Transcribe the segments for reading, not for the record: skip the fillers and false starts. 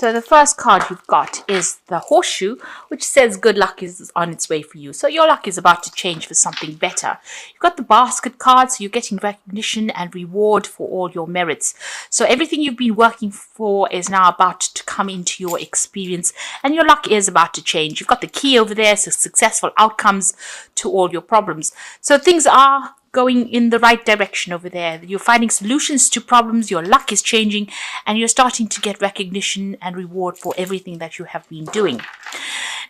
So the first card you've got is the horseshoe, which says good luck is on its way for you. So your luck is about to change for something better. You've got the basket card, so you're getting recognition and reward for all your merits. So everything you've been working for is now about to come into your experience, and your luck is about to change. You've got the key over there, so successful outcomes to all your problems. So things are going in the right direction over there. You're finding solutions to problems, your luck is changing, and you're starting to get recognition and reward for everything that you have been doing.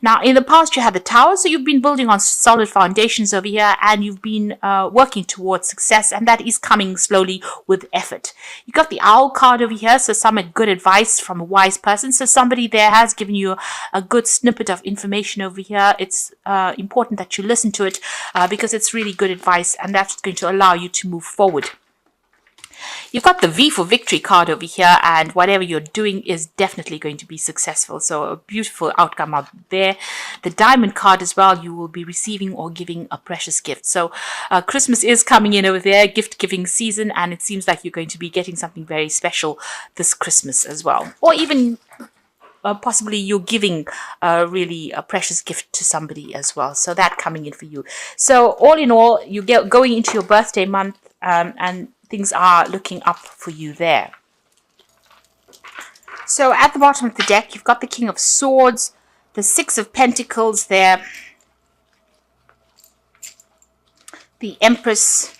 Now, in the past, you had the tower, so you've been building on solid foundations over here, and you've been working towards success, and that is coming slowly with effort. You got the owl card over here, so some good advice from a wise person. So somebody there has given you a good snippet of information over here. It's important that you listen to it because it's really good advice, and that's going to allow you to move forward. You've got the V for victory card over here, and whatever you're doing is definitely going to be successful. So a beautiful outcome out there. The diamond card as well, you will be receiving or giving a precious gift. So Christmas is coming in over there, gift giving season, and it seems like you're going to be getting something very special this Christmas as well. Or even possibly you're giving really a precious gift to somebody as well. So that coming in for you. So all in all, you get going into your birthday month, and things are looking up for you there. So at the bottom of the deck, you've got the King of Swords, the Six of Pentacles there, the Empress,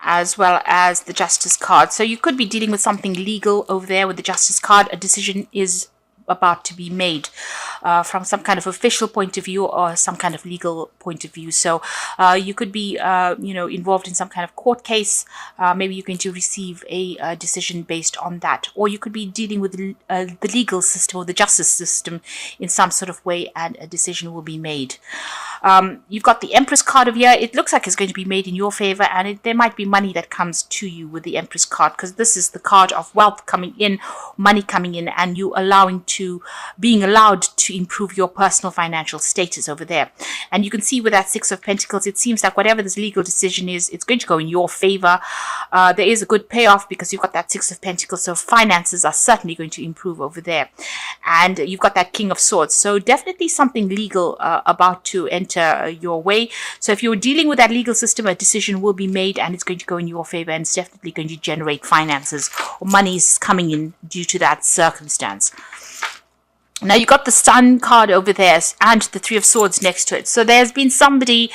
as well as the Justice card. So you could be dealing with something legal over there with the Justice card. A decision is about to be made from some kind of official point of view or some kind of legal point of view. So you could be involved in some kind of court case. Maybe you're going to receive a decision based on that, or you could be dealing with the legal system or the justice system in some sort of way, and a decision will be made. You've got the Empress card over here. It looks like it's going to be made in your favor, and there might be money that comes to you with the Empress card, because this is the card of wealth coming in, money coming in, and you being allowed to improve your personal financial status over there. And you can see with that Six of Pentacles, it seems like whatever this legal decision is, it's going to go in your favor. There is a good payoff because you've got that Six of Pentacles, so finances are certainly going to improve over there. And you've got that King of Swords, so definitely something legal about to enter your way. So if you're dealing with that legal system, a decision will be made, and it's going to go in your favor, and it's definitely going to generate finances or money is coming in due to that circumstance. Now you got the Sun card over there and the Three of Swords next to it. So there's been somebody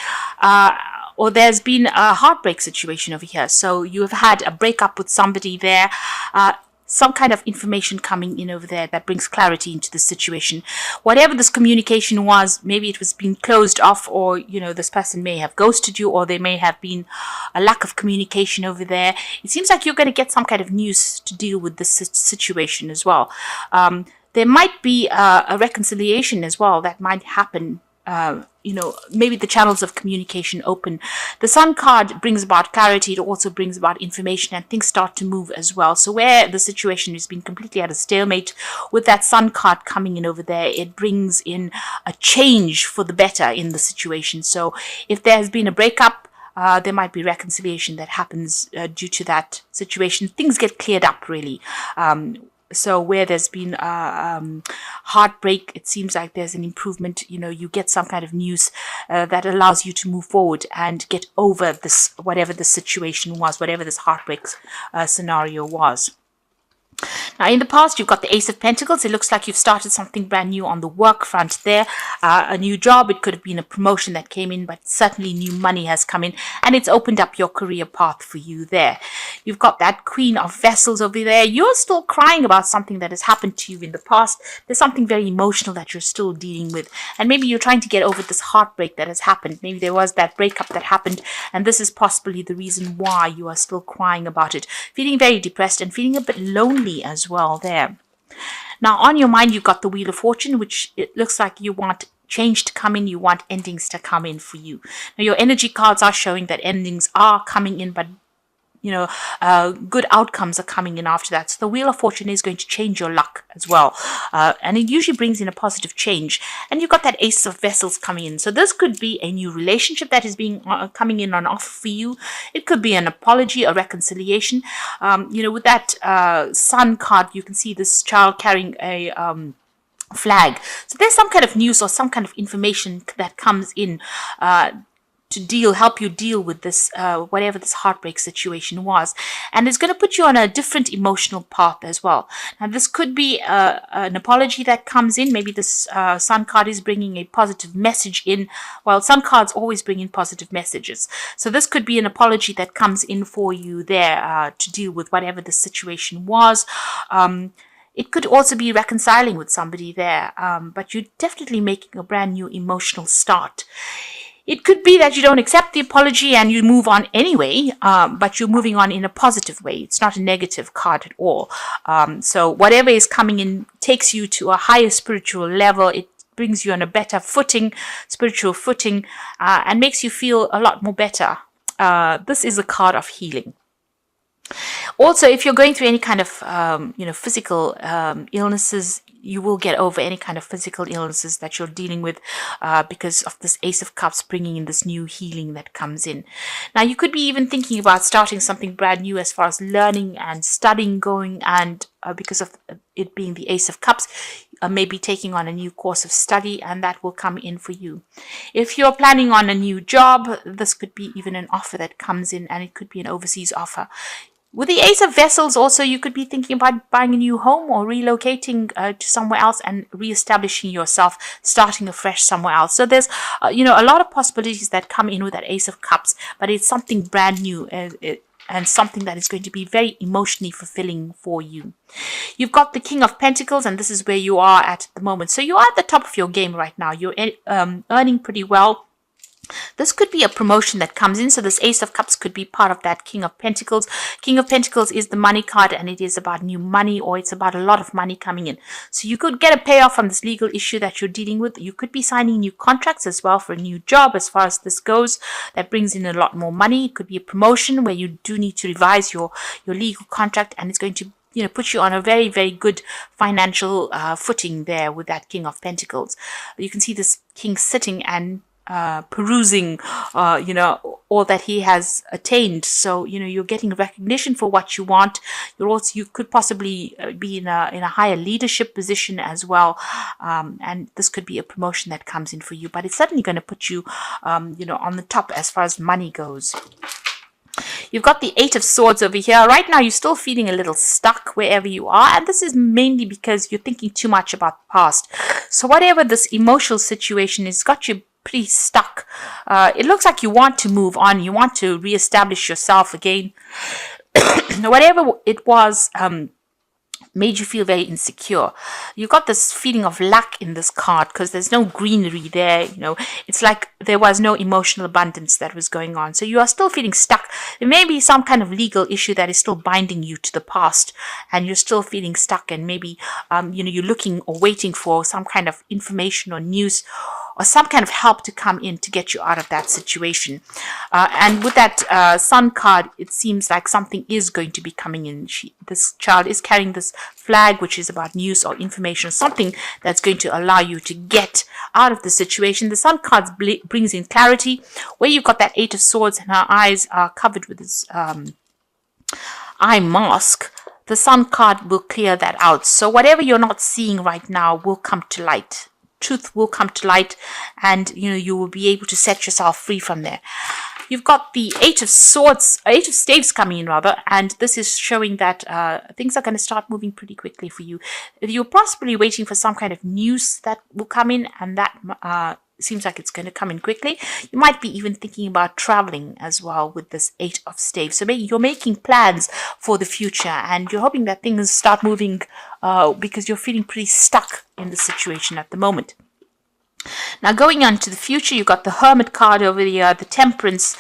or there's been a heartbreak situation over here. So you have had a breakup with somebody there. Some kind of information coming in over there that brings clarity into the situation. Whatever this communication was, maybe it was being closed off, or this person may have ghosted you, or there may have been a lack of communication over there. It seems like you're going to get some kind of news to deal with this situation as well. There might be a reconciliation as well that might happen. Maybe the channels of communication open. The Sun card brings about clarity. It also brings about information, and things start to move as well. So where the situation has been completely at a stalemate, with that Sun card coming in over there, it brings in a change for the better in the situation. So if there has been a breakup, there might be reconciliation that happens due to that situation. Things get cleared up, really. So where there's been heartbreak, it seems like there's an improvement. You get some kind of news that allows you to move forward and get over this, whatever the situation was, whatever this heartbreak scenario was. Now, in the past, you've got the Ace of Pentacles. It looks like you've started something brand new on the work front there. A new job. It could have been a promotion that came in, but certainly new money has come in, and it's opened up your career path for you there. You've got that Queen of Vessels over there. You're still crying about something that has happened to you in the past. There's something very emotional that you're still dealing with, and maybe you're trying to get over this heartbreak that has happened. Maybe there was that breakup that happened, and this is possibly the reason why you are still crying about it. Feeling very depressed and feeling a bit lonely as well there. Now on your mind, you've got the Wheel of Fortune, which it looks like you want change to come in, you want endings to come in for you. Now your energy cards are showing that endings are coming in, but good outcomes are coming in after that. So the Wheel of Fortune is going to change your luck as well. And it usually brings in a positive change. And you've got that Ace of Vessels coming in. So this could be a new relationship that is being coming in on offer for you. It could be an apology, a reconciliation. With that Sun card, you can see this child carrying a flag. So there's some kind of news or some kind of information that comes in to help you deal with this, whatever this heartbreak situation was. And it's going to put you on a different emotional path as well. Now, this could be an apology that comes in. Maybe this Sun card is bringing a positive message in. Well, Sun cards always bring in positive messages. So this could be an apology that comes in for you there to deal with whatever the situation was. It could also be reconciling with somebody there, but you're definitely making a brand new emotional start. It could be that you don't accept the apology and you move on anyway, but you're moving on in a positive way. It's not a negative card at all. So whatever is coming in takes you to a higher spiritual level. It brings you on a better footing, spiritual footing, and makes you feel a lot more better. This is a card of healing. Also, if you're going through any kind of, physical illnesses, you will get over any kind of physical illnesses that you're dealing with because of this Ace of Cups bringing in this new healing that comes in. Now, you could be even thinking about starting something brand new as far as learning and studying going, and because of it being the Ace of Cups, maybe taking on a new course of study, and that will come in for you. If you're planning on a new job, this could be even an offer that comes in, and it could be an overseas offer. With the Ace of Vessels, also, you could be thinking about buying a new home or relocating to somewhere else and reestablishing yourself, starting afresh somewhere else. So there's, a lot of possibilities that come in with that Ace of Cups, but it's something brand new and something that is going to be very emotionally fulfilling for you. You've got the King of Pentacles, and this is where you are at the moment. So you are at the top of your game right now. You're earning pretty well. This could be a promotion that comes in. So this Ace of Cups could be part of that King of Pentacles. King of Pentacles is the money card, and it is about new money, or it's about a lot of money coming in. So you could get a payoff from this legal issue that you're dealing with. You could be signing new contracts as well for a new job as far as this goes. That brings in a lot more money. It could be a promotion where you do need to revise your legal contract, and it's going to put you on a very, very good financial footing there with that King of Pentacles. You can see this king sitting and perusing, all that he has attained. So, you're getting recognition for what you want. You could possibly be in a higher leadership position as well. And this could be a promotion that comes in for you, but it's certainly going to put you, on the top as far as money goes. You've got the Eight of Swords over here. Right now, you're still feeling a little stuck wherever you are. And this is mainly because you're thinking too much about the past. So whatever this emotional situation has got you pretty stuck. It looks like you want to move on. You want to reestablish yourself again. Whatever it was made you feel very insecure. You got this feeling of lack in this card because there's no greenery there. It's like there was no emotional abundance that was going on. So you are still feeling stuck. There may be some kind of legal issue that is still binding you to the past, and you're still feeling stuck, and maybe you're looking or waiting for some kind of information or news or some kind of help to come in to get you out of that situation. And with that Sun card, it seems like something is going to be coming in. This child is carrying this flag, which is about news or information, something that's going to allow you to get out of the situation. The Sun card brings in clarity, where you've got that Eight of Swords and her eyes are covered with this eye mask. The Sun card will clear that out. So whatever you're not seeing right now will come to light. Truth will come to light, and you will be able to set yourself free from there. You've got the Eight of Staves coming in rather, and this is showing that things are going to start moving pretty quickly for you. You're possibly waiting for some kind of news that will come in, and that seems like it's going to come in quickly. You might be even thinking about traveling as well with this Eight of Staves. So maybe you're making plans for the future, and you're hoping that things start moving because you're feeling pretty stuck in the situation at the moment. Now, going on to the future, you've got the Hermit card over here, the Temperance,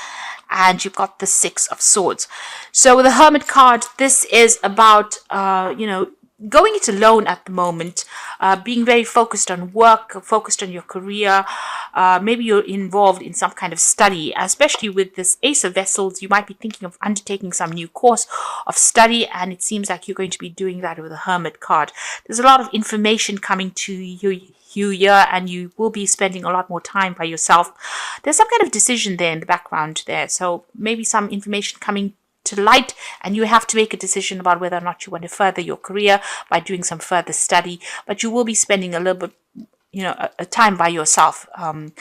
and you've got the Six of Swords. So with the Hermit card, this is about, going it alone at the moment, being very focused on work, focused on your career. Maybe you're involved in some kind of study, especially with this Ace of Vessels. You might be thinking of undertaking some new course of study, and it seems like you're going to be doing that with a Hermit card. There's a lot of information coming to you here, and you will be spending a lot more time by yourself. There's some kind of decision there in the background there, so maybe some information coming to light, and you have to make a decision about whether or not you want to further your career by doing some further study. But you will be spending a little bit, a time by yourself, and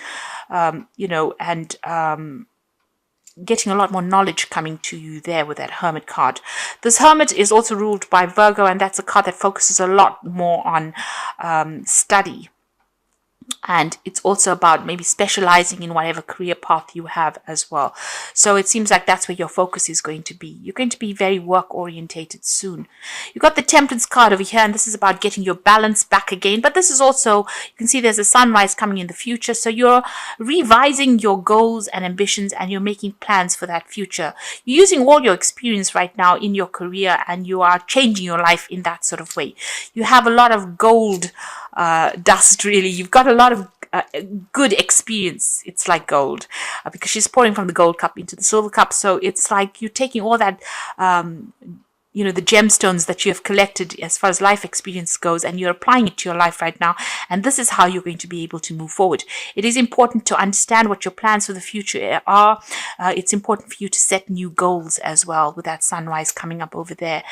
getting a lot more knowledge coming to you there with that Hermit card. This Hermit is also ruled by Virgo, and that's a card that focuses a lot more on study. And it's also about maybe specializing in whatever career path you have as well. So it seems like that's where your focus is going to be. You're going to be very work orientated soon. You've got the Temperance card over here, and this is about getting your balance back again. But this is also, you can see there's a sunrise coming in the future. So you're revising your goals and ambitions, and you're making plans for that future. You're using all your experience right now in your career, and you are changing your life in that sort of way. You have a lot of gold dust, really. You've got a lot of good experience. It's like gold, because she's pouring from the gold cup into the silver cup. So it's like you're taking all that, the gemstones that you have collected as far as life experience goes, and you're applying it to your life right now. And this is how you're going to be able to move forward. It is important to understand what your plans for the future are. It's important for you to set new goals as well with that sunrise coming up over there.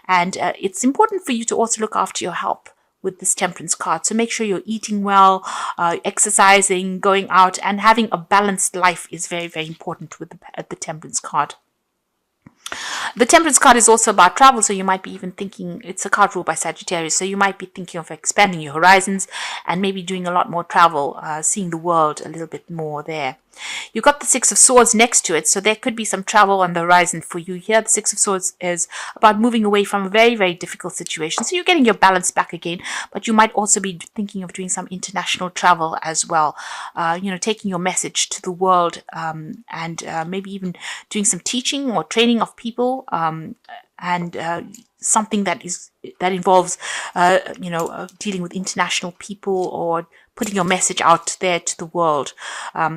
And it's important for you to also look after your health with this Temperance card. So make sure you're eating well, exercising, going out, and having a balanced life is very, very important with the Temperance card. The Temperance card is also about travel, so you might be even thinking, it's a card ruled by Sagittarius, so you might be thinking of expanding your horizons and maybe doing a lot more travel, seeing the world a little bit more there. You've got the Six of Swords next to it, so there could be some travel on the horizon for you here. The Six of Swords is about moving away from a very, very difficult situation. So you're getting your balance back again, but you might also be thinking of doing some international travel as well. Taking your message to the world, and maybe even doing some teaching or training of people, and something that involves dealing with international people or putting your message out there to the world.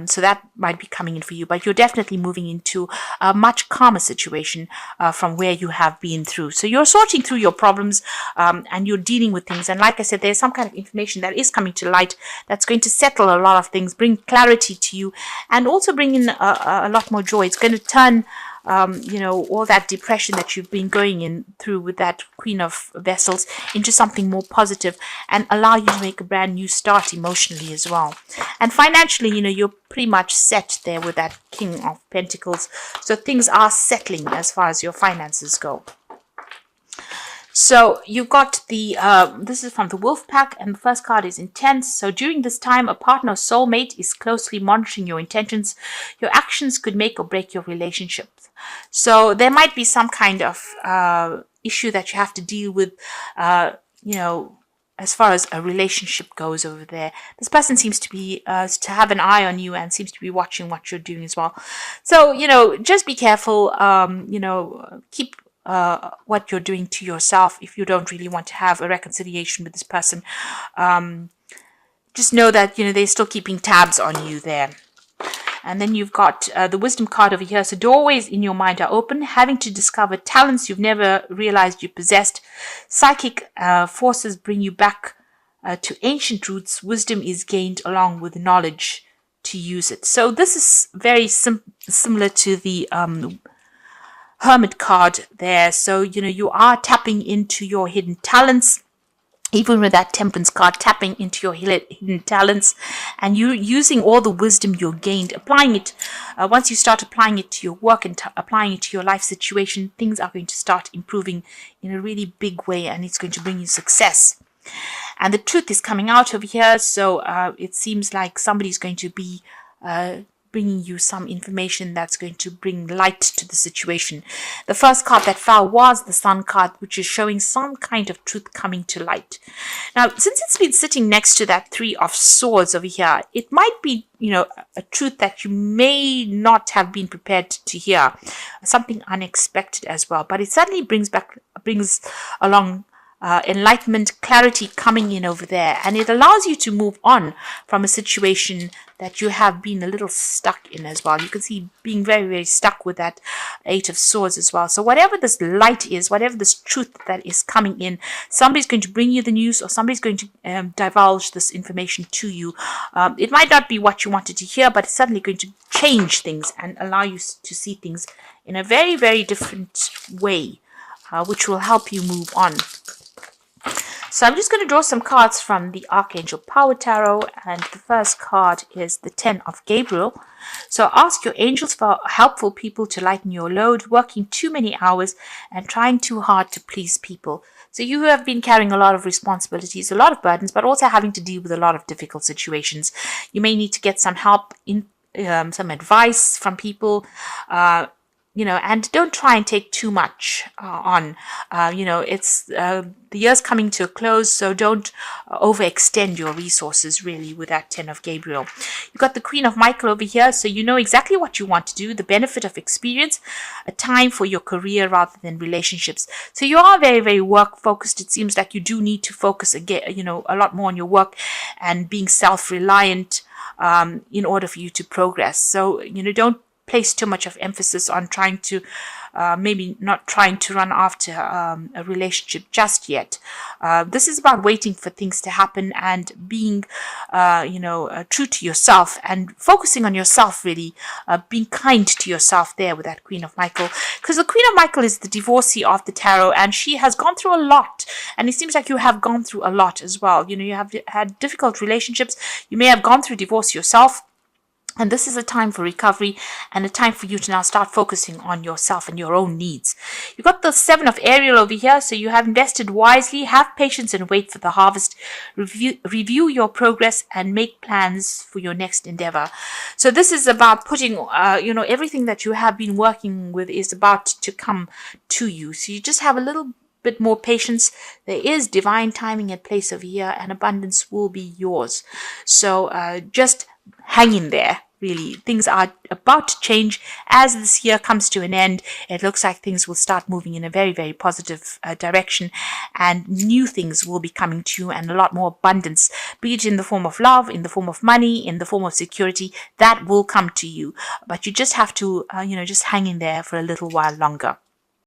So that might be coming in for you, but you're definitely moving into a much calmer situation from where you have been through. So you're sorting through your problems, and you're dealing with things. And like I said, there's some kind of information that is coming to light that's going to settle a lot of things, bring clarity to you, and also bring in a lot more joy. It's going to turn all that depression that you've been going through with that Queen of Vessels into something more positive, and allow you to make a brand new start emotionally as well. And financially, you're pretty much set there with that King of Pentacles. So things are settling as far as your finances go. So you've got this is from the Wolf Pack, and the first card is intense. So during this time, a partner or soulmate is closely monitoring your intentions. Your actions could make or break your relationship. So there might be some kind of issue that you have to deal with, as far as a relationship goes over there. This person seems to be to have an eye on you and seems to be watching what you're doing as well. So, just be careful, keep what you're doing to yourself if you don't really want to have a reconciliation with this person. Just know that, they're still keeping tabs on you there. And then you've got the Wisdom card over here. So doorways in your mind are open, having to discover talents you've never realized you possessed. Psychic forces bring you back to ancient roots. Wisdom is gained along with knowledge to use it. So this is very similar to the Hermit card there. So, you are tapping into your hidden talents. Even with that Temperance card, tapping into your hidden talents, and you using all the wisdom you gained, applying it. Once you start applying it to your work and applying it to your life situation, things are going to start improving in a really big way, and it's going to bring you success. And the truth is coming out over here, so it seems like somebody's going to be bringing you some information that's going to bring light to the situation. The first card that fell was the Sun card, which is showing some kind of truth coming to light. Now, since it's been sitting next to that Three of Swords over here, it might be, a truth that you may not have been prepared to hear, something unexpected as well. But it certainly brings along enlightenment, clarity coming in over there, and it allows you to move on from a situation that you have been a little stuck in as well. You can see being very, very stuck with that Eight of Swords as well. So whatever this light is, whatever this truth that is coming in, somebody's going to bring you the news, or somebody's going to divulge this information to you. It might not be what you wanted to hear, but it's certainly going to change things and allow you to see things in a very, very different way, which will help you move on. So I'm just going to draw some cards from the Archangel Power Tarot, and the first card is the Ten of Gabriel. So ask your angels for helpful people to lighten your load, working too many hours and trying too hard to please people. So you have been carrying a lot of responsibilities, a lot of burdens, but also having to deal with a lot of difficult situations. You may need to get some help, in some advice from people, and don't try and take too much on. It's the year's coming to a close, so don't overextend your resources really with that Ten of Gabriel. You've got the Queen of Michael over here, so you know exactly what you want to do, the benefit of experience, a time for your career rather than relationships. So you are very, very work focused. It seems like you do need to focus again, a lot more on your work and being self-reliant in order for you to progress. So, don't place too much of emphasis on trying to maybe not trying to run after a relationship just yet. This is about waiting for things to happen and being true to yourself and focusing on yourself, really being kind to yourself there with that Queen of Michael, because the Queen of Michael is the divorcee of the tarot, and she has gone through a lot, and it seems like you have gone through a lot as well. You have had difficult relationships, you may have gone through divorce yourself. And this is a time for recovery and a time for you to now start focusing on yourself and your own needs. You've got the Seven of Ariel over here, so you have invested wisely. Have patience and wait for the harvest. Review your progress and make plans for your next endeavor. So this is about putting, everything that you have been working with is about to come to you. So you just have a little bit more patience. There is divine timing at place over here, and abundance will be yours. So just hang in there. Really, things are about to change as this year comes to an end. It looks like things will start moving in a very, very positive direction, and new things will be coming to you, and a lot more abundance, be it in the form of love, in the form of money, in the form of security, that will come to you. But you just have to, just hang in there for a little while longer.